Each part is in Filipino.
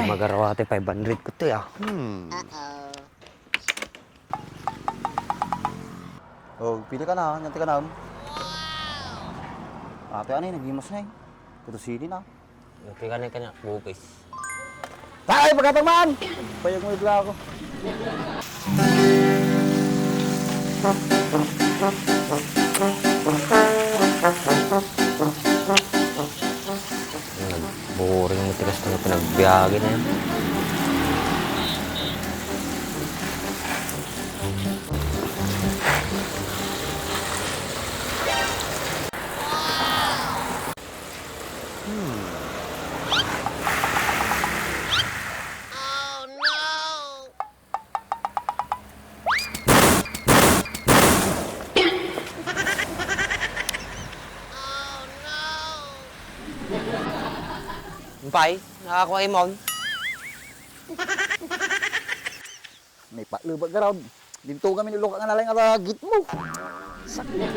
Magarawate 500 ko to ya. Oh, pili ka na, nanti ka na. Ate, ano yun, nagimos na eh. Putusili na. Nanti ka na kanya, bukis. Tay, pagkatang man! Payag mo ibla ako. Boring mo tigas na pinagbiyahe na yan. Pai, nakakuha imon. May palubag ka raw. Dito kami nilukak nga nalang aragit mo. Sakit.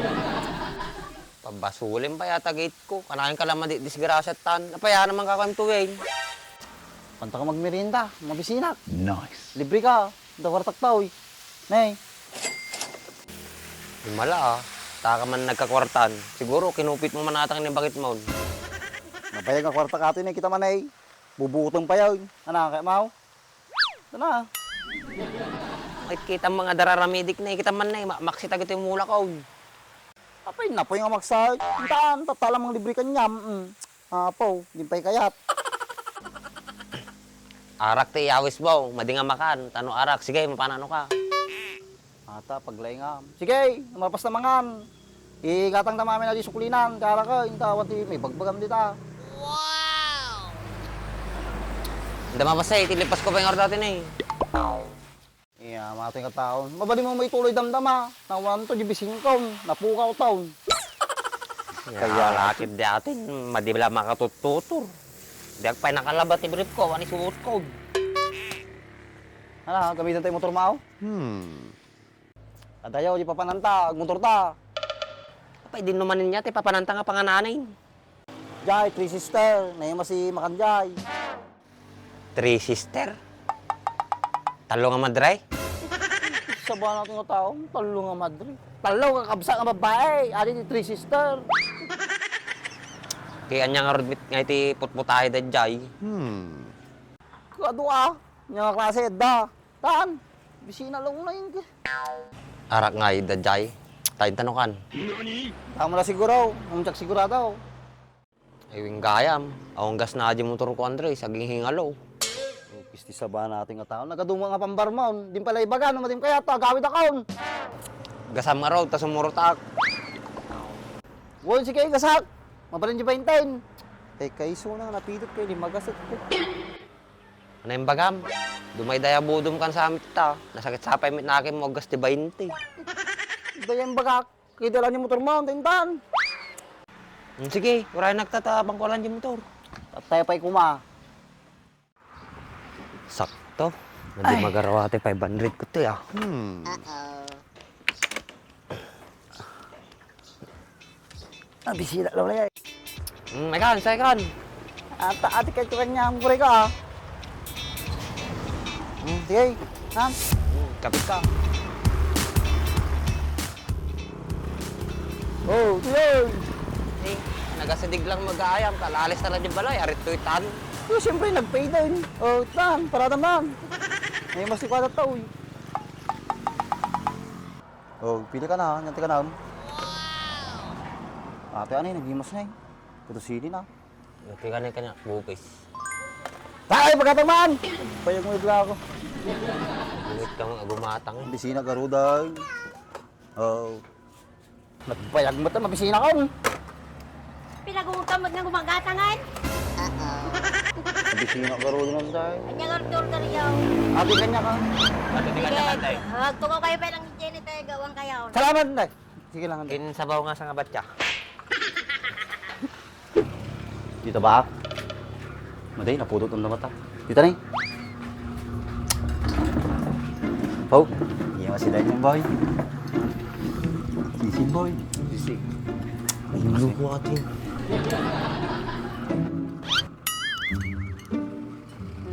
Pabasulin pa yata gate ko. Kanahin ka lang disgrasya tan. Napaya naman kakuha tuwing. Panta ka magmerinda, mabisinak. Nice. Libre ka, dawartak tao eh. Nay, Himala ah. Taka man nagkakwartan. Siguro kinupit mo man natang ni bakit mo. napayag ang kwarta ka atin eh, kita man ay. Bubutong pa yun. Ano, kaya mau? Ito na. Kita mga dararamidik na kita man na maksita gito yung mula ko. Apay na po yung amagsay. Taan, tatalang mga libre kanyam. Apo, di pa'y kayat. Arak ti yawis mo, madinga makan. Tano arak, sige, mapanano ka. Ata, paglay nga. Sige, mapas na mangan. Igatang na mami na di suklinan. Kara ka, intawan ti may bagbagam dita. Hindi mapasay, tilipas ko pa yung orda natin eh. Iya, mga ating kataon. Mabali mo may tuloy damdama. Nawan to, jibising kong. Napukaw taon. Kaya lakid di atin, madibla makatututur. Di agpay nakalabat ni brief ko, ani suot ko. Ano, gamitan tayo motor mao? Adayaw, di papananta, motor ta. Apay din naman niya, papananta nga pangananay. Jai, 3 sister. Nayama si Makanjay. 3 sister. Talo nga madray. Sa buwan natin ng tao, talo nga madre. Talo nga kabsa nga babae. Adi ni 3 sister. Kaya niya nga rodbit nga iti putputahe da jay. Kado ah. Nga klase, da. Taan. Bisina lang na yun. Arak nga da jay. Tayo tanukan. Tama na siguro. Umtsak sigurado. Aywing gayam. Awang gas na di motor ko Andre, saging hingalo. Pisti sa ba nating nga tao. Nagaduma nga pambarmaon. Di pala ibaga. Madim kaya ta. Gawid akon. Gasam nga raw, tas umurot Wol, sige, gasak. Mabalin di 20. Kay iso na napidot kayo. Limagasat ko. Ano yung bagam? Dumay daya budom kan sa amit ta. Nasakit sapay mit na akin mo gas di 20. Dayan bagak. Kaya dala niya motor mo. Tintan. Sige, wala nagtatabang ko lang yung motor. At tayo pa'y kuma. Sakto. Hindi magarawate 500 ko to ya. Bisina lang na yan. Ikan, sa ikan. Ate kayo kanya ang gure ka ah. Sige, ha? Kapit ka. Oh, sige. Eh, nagasadig lang mag-aayam. Kalalis na lang yung balay. Arit to itan. So, siyempre, nag-pay din. Oh, tan, para naman. May mas ikwada tao eh. Oh, pili ka na, nanti ka na. Ate, ano yun, nagimos na eh. Putusili na. Nanti ka na kanya, bukis. Tay, pagkatang man! Payag mo ibla ako. Gumit kang agumatang. Bisina garuday. Oh. Nagpayag mo ito, mabisina ka. Pinag-uutang mo ng gumagatangan. Mabisina garuday naman tayo. Kanya gartur ka rin yaw. Ate, kanya ka. Ate, di ka na kantay. Tukaw kayo pa lang Jenny tayo gawang kayaw. Salamat, Nay. Sige lang, Nay. Kinsabaw nga sa nga batya. Dito ba? Maday, napudot ang mata. Dito na eh. Oh, iyawa sila yung boy. Sisig boy. Sisig. Ay, lugo atin.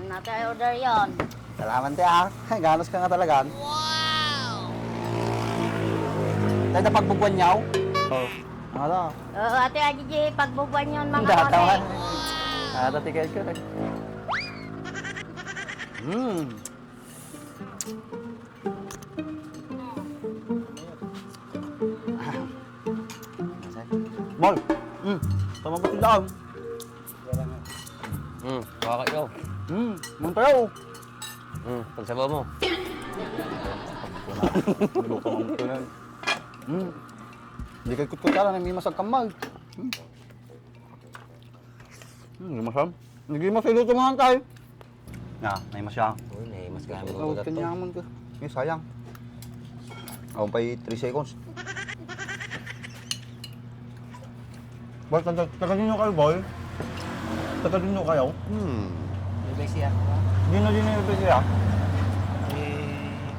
Nata order yon. Salamat te ah. Ganos ka nga talaga. Wow! Tayo na pagbubuan niyaw? Oo. Ano? Oo, ate Ajiji, pagbubuan yon mga Datawan. kose. Tiket ko rin. Bol! Tama ba sila? Baka ikaw. Muntayaw! Pagsabaw mo. Luto mo ito na. Hindi kayo kutkutara na may masag kamay. Hindi masam. Hindi masay luto mo tayo. Nga, may masya. Uy, mas gamit ko Huwag ito. kanyaman ka. Sayang. Ako pa'y 3 seconds. Boy, tagalin nyo kayo, boy. Tagalin nyo kayo. Ibig siya. Hindi na din yung pwede ah.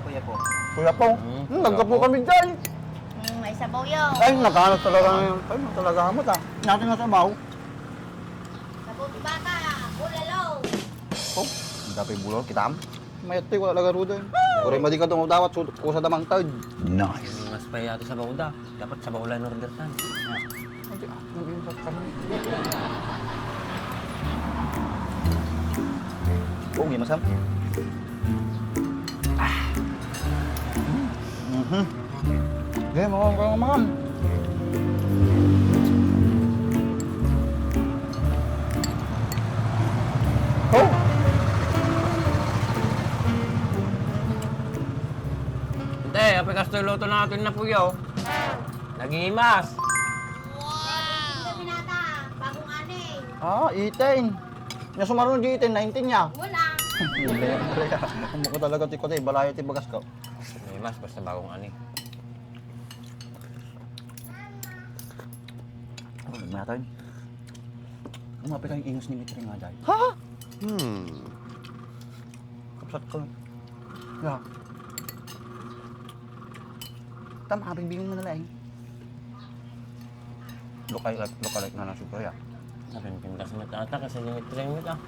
Kuya po. Kuya po, nagkapo kami dyan. May sabaw yon. Ay, nakahanap talaga ngayon. Ay, talaga hamot ah. Natin na sabaw. Sabaw di bata, bulalo. Oh, ang dapay bulol, kitam. Mayat tayo, wala laga rudo. Kuray madi ka itong dawat, kusa damang tawid. Nice. Mas pa yato sa bauda. Dapat sa baulan order tan. Oh, gimana Sam? Oke, mau ngomong. Oh. Hindi, apay kasto luto natin na puyo. Nagimas. Wow! Binata, bagong ani. Ah, itin. Nya sumaron di itin, 19 nya. Wala. Hindi, talaga. Ang mukha talaga ti ko tay, balayo ti bagas ko. Nagimas, basta bagong ani. Oh, natin. Umapit kayong ingos ni Mitri nga dahil. Ha? Kapsat ko. Ya. Tama, habing bingung na nalaing. Lokalike na lang super ya. Sabi ng pindas mo tata kasi limit ah.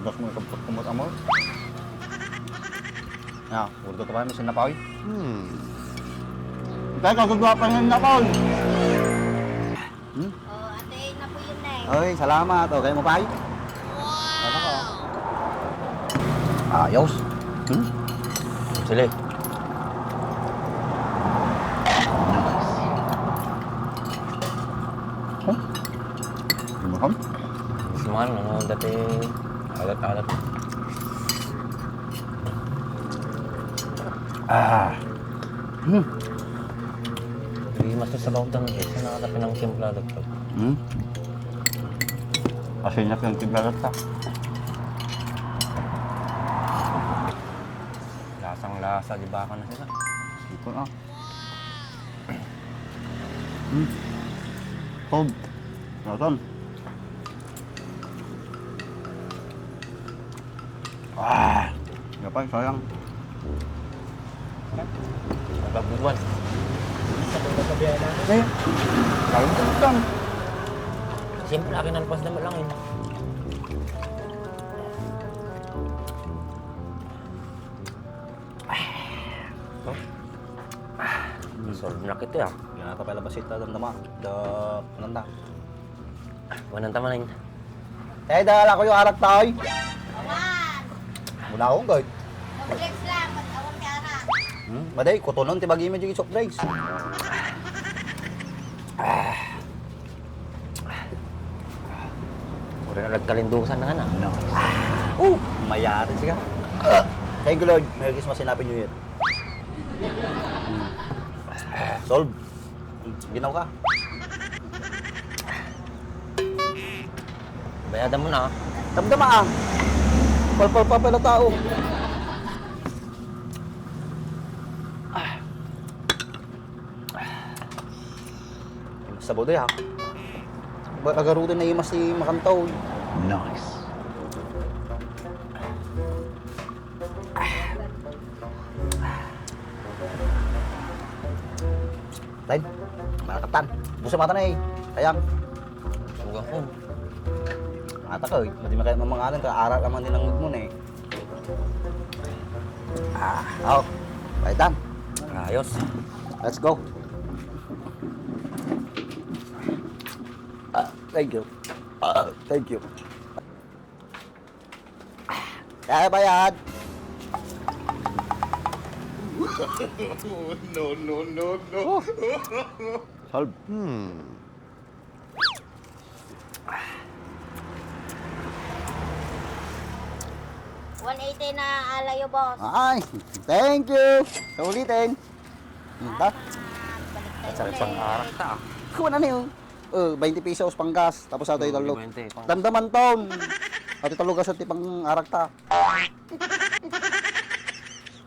Gas mo kapag kumot amor. Ya, urdo ka pa may sinapaw. Kaya kagagawa pa ng napaw. Oh, ate, na po yun na eh. Oy, salamat. Okay mo pa? Wow! Ayos. Sili. Mahal? Suman, ano dati alat-alat. Nagimas to sa bauda mo. Kasi nakatapin ng simplado ko. Kasi niya yung tibalat ka. Lasang-lasa, di ba ka na sila? Ito na. Tob. Nasaan? Gapay, sayang. Nagbabuwan. Eh, sayang ka lang. Siyempre, akin ang pas naman lang yun. Solve na kita ya. Yan ka pala basit na damdama. Nanda. Wanan tama na yun. Dala ko yung arak tayo. Awan. Mula akong guard. Mag-flex lang, mag-awang kara. Maday, kutunon, tibagi mo yung soft drinks. Puro na nagkalindusan na nga na. Mayari siya. Thank you Lord. Merry Christmas and Happy New Year. Solve. Ginaw ka. Bayadan mo na. Damdama ah. Palpal pa pala tao. Sabaw doy ha. Agarutin na imas si Makantaw. Nice. Tay, malakatan. Busa mata na eh. Sayang. Suga ko. Mata ko eh. Madi makaya mamangalan ka. Aral naman din ang mood mo na eh. Oh, baitan. Ayos. Let's go. Thank you. Thank you. Kaya bayad. No. Solve. 180 na alayo, boss. Ay, thank you. Sa ulitin. Ta? Balik tayo Sarap pang arak ta. Kuha na yun. 20 pesos pang gas. Tapos ato italog. 20. Damdaman ton. Ato italog sa tipang arak ta.